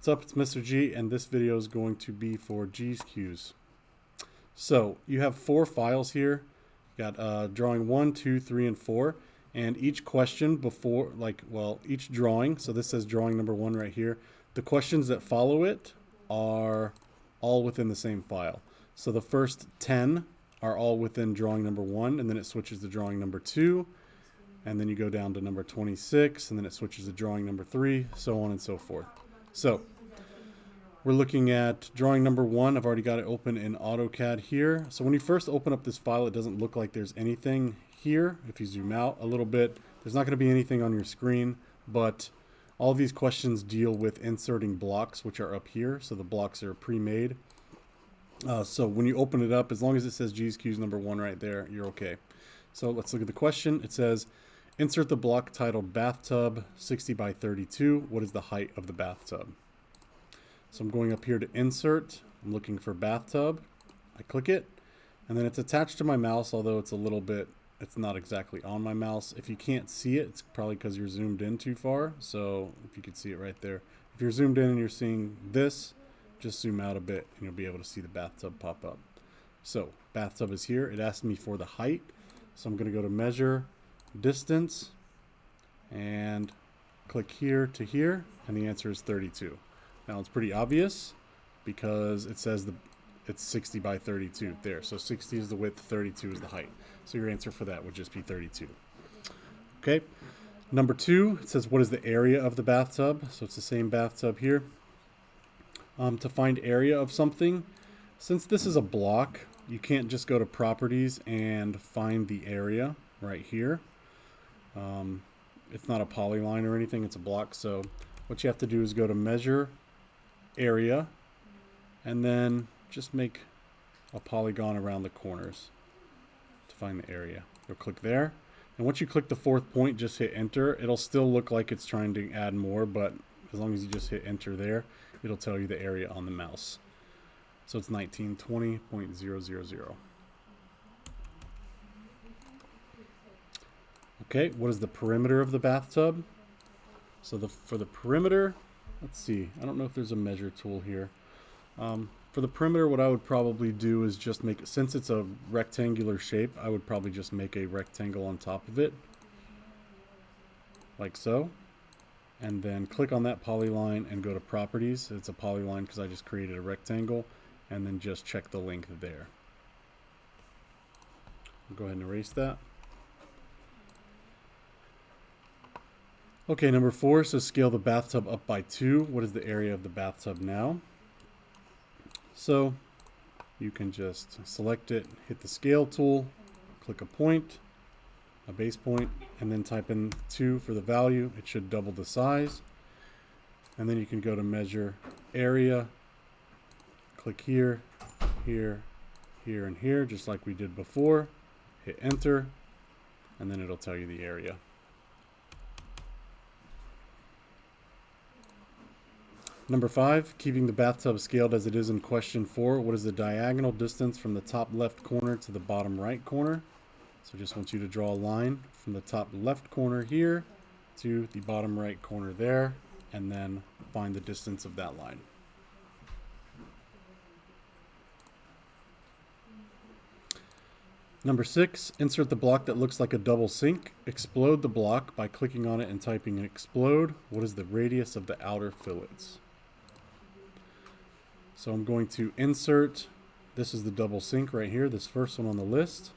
What's up, it's Mr. G, and this video is going to be for G's Q's. So you have 4 files here. You got drawing 1, 2, 3, and 4, and each question before, each drawing, so this says drawing number 1 right here, the questions that follow it are all within the same file. So the first 10 are all within drawing number 1, and then it switches to drawing number 2, and then you go down to number 26, and then it switches to drawing number 3, so on and so forth. So we're looking at drawing number 1. I've already got it open in AutoCAD here. So when you first open up this file, it doesn't look like there's anything here. If you zoom out a little bit, there's not going to be anything on your screen, but all of these questions deal with inserting blocks, which are up here. So the blocks are pre-made. So when you open it up, as long as it says G's Q's number 1 right there, you're okay. So let's look at the question. It says, insert the block titled bathtub 60 by 32. What is the height of the bathtub? So I'm going up here to insert. I'm looking for bathtub. I click it, and then it's attached to my mouse, although it's it's not exactly on my mouse. If you can't see it, it's probably because you're zoomed in too far. So if you could see it right there. If you're zoomed in and you're seeing this, just zoom out a bit and you'll be able to see the bathtub pop up. So bathtub is here. It asked me for the height. So I'm going to go to measure, distance, and click here to here, and the answer is 32. Now it's pretty obvious because it says it's 60 by 32 there. So 60 is the width, 32 is the height. So your answer for that would just be 32. Okay. Number 2, it says what is the area of the bathtub? So it's the same bathtub here. To find area of something, since this is a block, you can't just go to properties and find the area right here. It's not a polyline or anything, it's a block. So what you have to do is go to measure, area, and then just make a polygon around the corners to find the area. You'll click there, and once you click the 4th point, just hit enter. It'll still look like it's trying to add more, but as long as you just hit enter there, it'll tell you the area on the mouse. So it's 1920.000. Okay, what is the perimeter of the bathtub? So for the perimeter, let's see, I don't know if there's a measure tool here. For the perimeter, what I would probably do is just make, since it's a rectangular shape, I would probably just make a rectangle on top of it, like so. And then click on that polyline and go to properties. It's a polyline because I just created a rectangle, and then just check the length there. I'll go ahead and erase that. Okay, number 4, so scale the bathtub up by 2. What is the area of the bathtub now? So you can just select it, hit the scale tool, click a point, a base point, and then type in 2 for the value. It should double the size. And then you can go to measure area, click here, here, here, and here, just like we did before. Hit enter, and then it'll tell you the area. Number 5, keeping the bathtub scaled as it is in question 4. What is the diagonal distance from the top left corner to the bottom right corner? So just want you to draw a line from the top left corner here to the bottom right corner there, and then find the distance of that line. Number 6, insert the block that looks like a double sink. Explode the block by clicking on it and typing explode. What is the radius of the outer fillets? So I'm going to insert, this is the double sink right here, this first one on the list.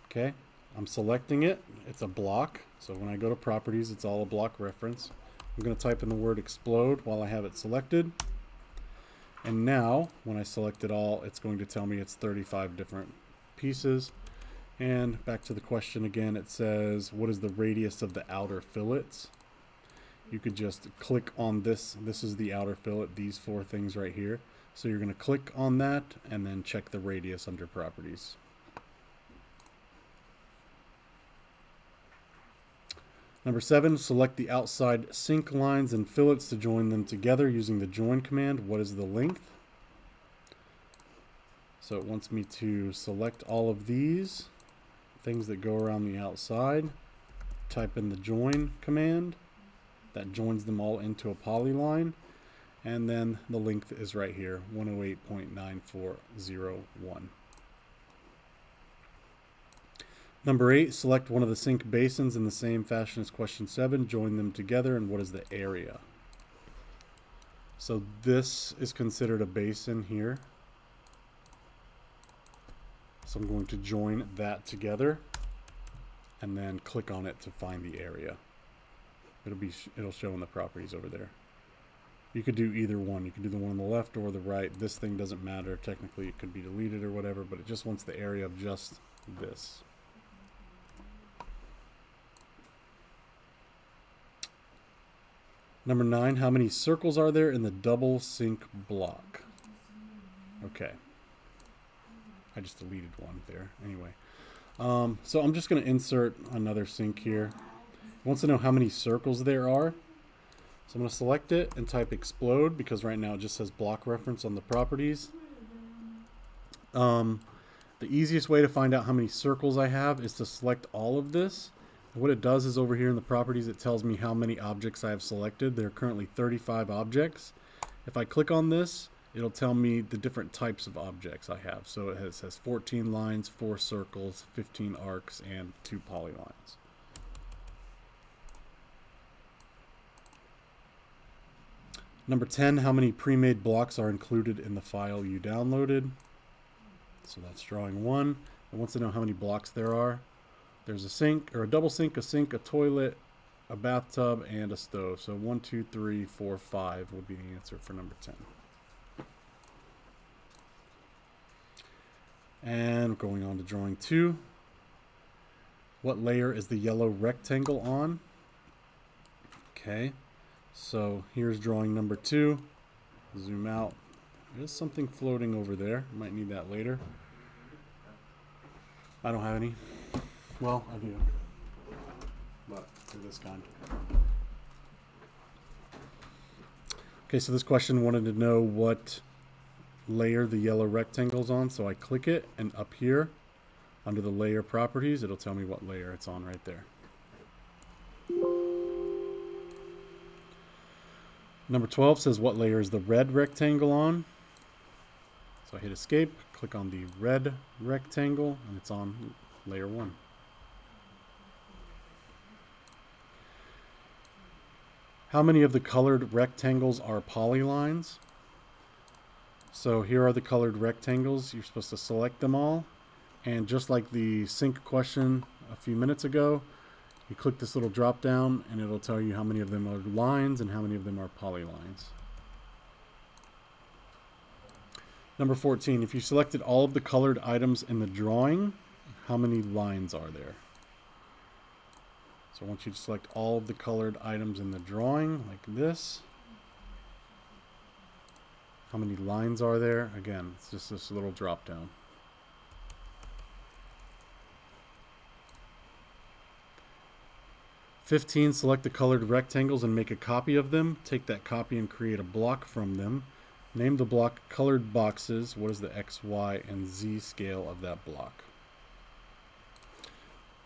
Okay, I'm selecting it. It's a block. So when I go to properties, it's all a block reference. I'm going to type in the word explode while I have it selected. And now, when I select it all, it's going to tell me it's 35 different pieces. And back to the question again, it says, what is the radius of the outer fillets? You could just click on this. This is the outer fillet, these 4 things right here. So you're going to click on that and then check the radius under properties. Number 7, select the outside sink lines and fillets to join them together using the join command. What is the length? So it wants me to select all of these things that go around the outside, type in the join command. that joins them all into a polyline. And then the length is right here, 108.9401. Number 8, select one of the sink basins in the same fashion as question 7. Join them together, and what is the area? So this is considered a basin here. So I'm going to join that together and then click on it to find the area. It'll show in the properties over there. You could do either one. You could do the one on the left or the right. This thing doesn't matter. Technically, it could be deleted or whatever, but it just wants the area of just this. Number 9, how many circles are there in the double sink block? Okay. I just deleted one there. Anyway. So I'm just going to insert another sink here. It wants to know how many circles there are. So I'm going to select it and type explode because right now it just says block reference on the properties. The easiest way to find out how many circles I have is to select all of this. What it does is over here in the properties, it tells me how many objects I have selected. There are currently 35 objects. If I click on this, it'll tell me the different types of objects I have. So it says 14 lines, 4 circles, 15 arcs, and 2 polylines. Number 10, how many pre-made blocks are included in the file you downloaded? So that's drawing 1. It wants to know how many blocks there are. There's a sink, or a double sink, a toilet, a bathtub, and a stove. So 1, 2, 3, 4, 5 would be the answer for number 10. And going on to drawing 2. What layer is the yellow rectangle on? Okay, so here's drawing number 2. Zoom out. There's something floating over there. Might need that later. I don't have any. Well, I do, but for this kind. Okay, so this question wanted to know what layer the yellow rectangle's on, so I click it, and up here, under the layer properties, it'll tell me what layer it's on right there. Number 12 says what layer is the red rectangle on? So I hit escape, click on the red rectangle, and it's on layer 1. How many of the colored rectangles are polylines? So here are the colored rectangles. You're supposed to select them all. And just like the sink question a few minutes ago, you click this little drop down and it'll tell you how many of them are lines and how many of them are polylines. Number 14, if you selected all of the colored items in the drawing, how many lines are there? So I want you to select all of the colored items in the drawing, like this. How many lines are there? Again, it's just this little drop down. "15, select the colored rectangles and make a copy of them. Take that copy and create a block from them. Name the block colored boxes. What is the X, Y, and Z scale of that block?"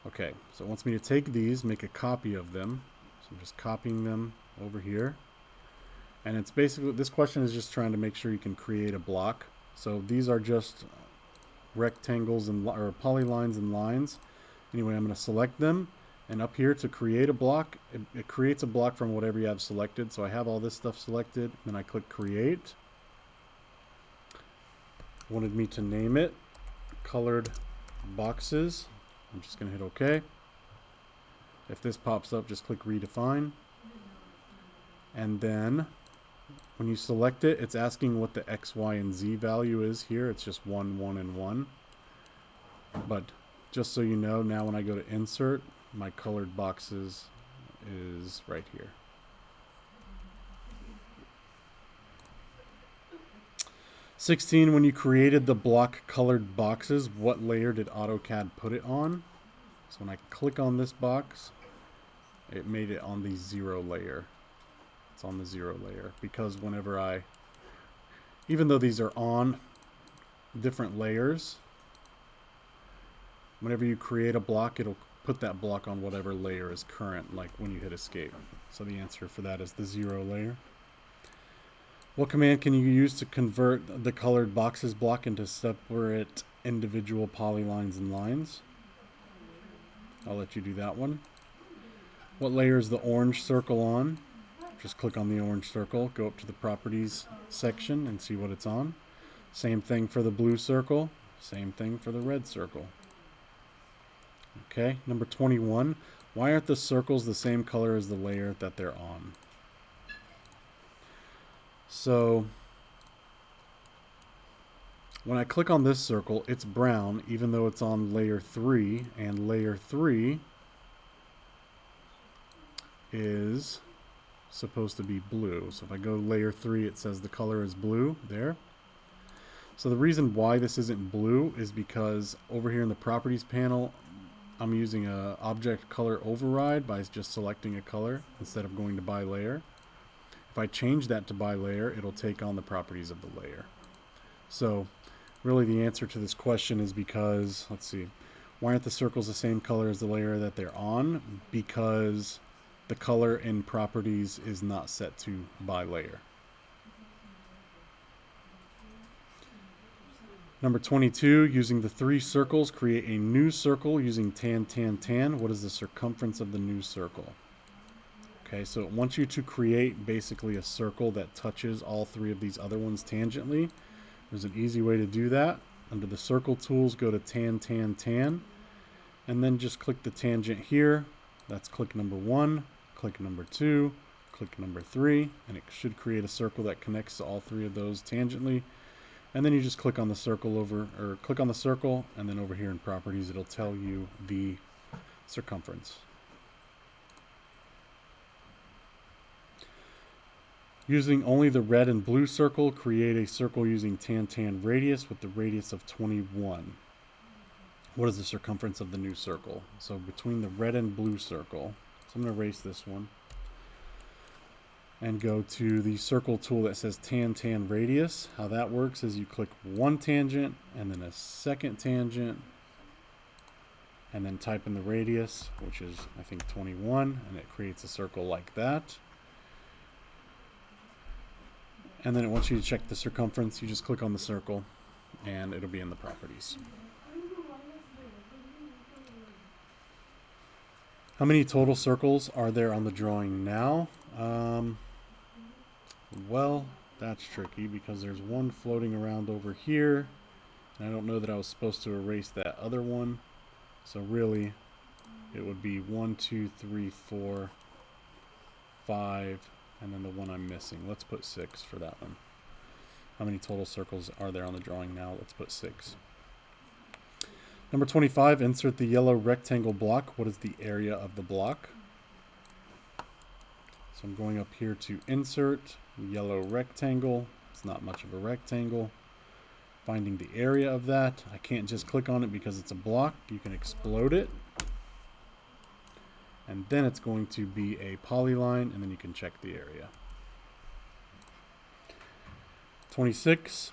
Okay, so it wants me to take these, make a copy of them. So I'm just copying them over here. And it's basically, this question is just trying to make sure you can create a block. So these are just rectangles and or polylines and lines. Anyway, I'm going to select them. And up here to create a block, it creates a block from whatever you have selected. So I have all this stuff selected. Then I click create. Wanted me to name it colored boxes. I'm just going to hit OK. If this pops up, just click redefine. And then when you select it, it's asking what the X, Y, and Z value is here. It's just 1, 1, and 1. But just so you know, now when I go to insert, my colored boxes is right here. "16, when you created the block colored boxes, what layer did AutoCAD put it on?" So when I click on this box, it made it on the 0 layer. It's on the 0 layer because whenever even though these are on different layers, whenever you create a block, it'll put that block on whatever layer is current, like when you hit escape. So the answer for that is the 0 layer. What command can you use to convert the colored boxes block into separate individual polylines and lines? I'll let you do that one. What layer is the orange circle on? Just click on the orange circle, go up to the properties section and see what it's on. Same thing for the blue circle, same thing for the red circle. Okay, number 21. Why aren't the circles the same color as the layer that they're on? So when I click on this circle, it's brown even though it's on layer 3, and layer 3 is supposed to be blue. So if I go layer 3, it says the color is blue there. So the reason why this isn't blue is because over here in the properties panel, I'm using a object color override by just selecting a color instead of going to by layer. If I change that to by layer, it'll take on the properties of the layer. So really the answer to this question is because, let's see, why aren't the circles the same color as the layer that they're on? Because the color in properties is not set to by layer. Number 22, using the 3 circles, create a new circle using tan, tan, tan. What is the circumference of the new circle? Okay, so it wants you to create basically a circle that touches all 3 of these other ones tangently. There's an easy way to do that. Under the circle tools, go to tan, tan, tan, and then just click the tangent here. That's click number 1, click number 2, click number 3, and it should create a circle that connects to all 3 of those tangently. And then you just click on the circle click on the circle, and then over here in properties, it'll tell you the circumference. Using only the red and blue circle, create a circle using tan, tan radius with the radius of 21. What is the circumference of the new circle? So between the red and blue circle, so I'm going to erase this one and go to the circle tool that says tan, tan radius. How that works is you click one tangent and then a second tangent and then type in the radius, which is I think 21, and it creates a circle like that. And then it wants you to check the circumference. You just click on the circle and it'll be in the properties. How many total circles are there on the drawing now? Well, that's tricky because there's one floating around over here. And I don't know that I was supposed to erase that other one. So really, it would be 1, 2, 3, 4, 5, and then the one I'm missing. Let's put 6 for that one. How many total circles are there on the drawing now? Let's put 6. Number 25, insert the yellow rectangle block. What is the area of the block? So I'm going up here to insert yellow rectangle. It's not much of a rectangle. Finding the area of that. I can't just click on it because it's a block. You can explode it. And then it's going to be a polyline, and then you can check the area. 26.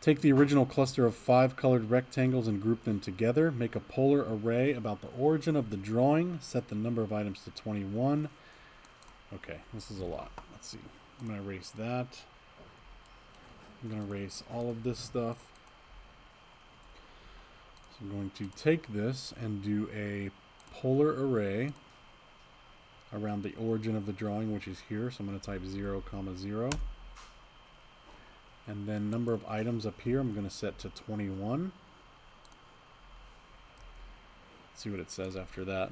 Take the original cluster of 5 colored rectangles and group them together. Make a polar array about the origin of the drawing. Set the number of items to 21. Okay, this is a lot. Let's see. I'm going to erase that. I'm going to erase all of this stuff. So I'm going to take this and do a polar array around the origin of the drawing, which is here. So I'm going to type 0, 0. And then number of items up here, I'm going to set to 21. Let's see what it says after that.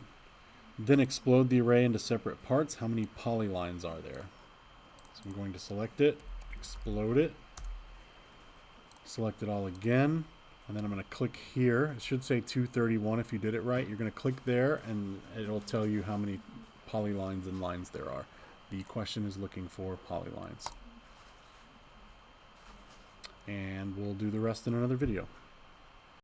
Then explode the array into separate parts. How many polylines are there? So I'm going to select it, explode it, select it all again, and then I'm going to click here. It should say 231 if you did it right. You're going to click there, and it'll tell you how many polylines and lines there are. The question is looking for polylines. And we'll do the rest in another video.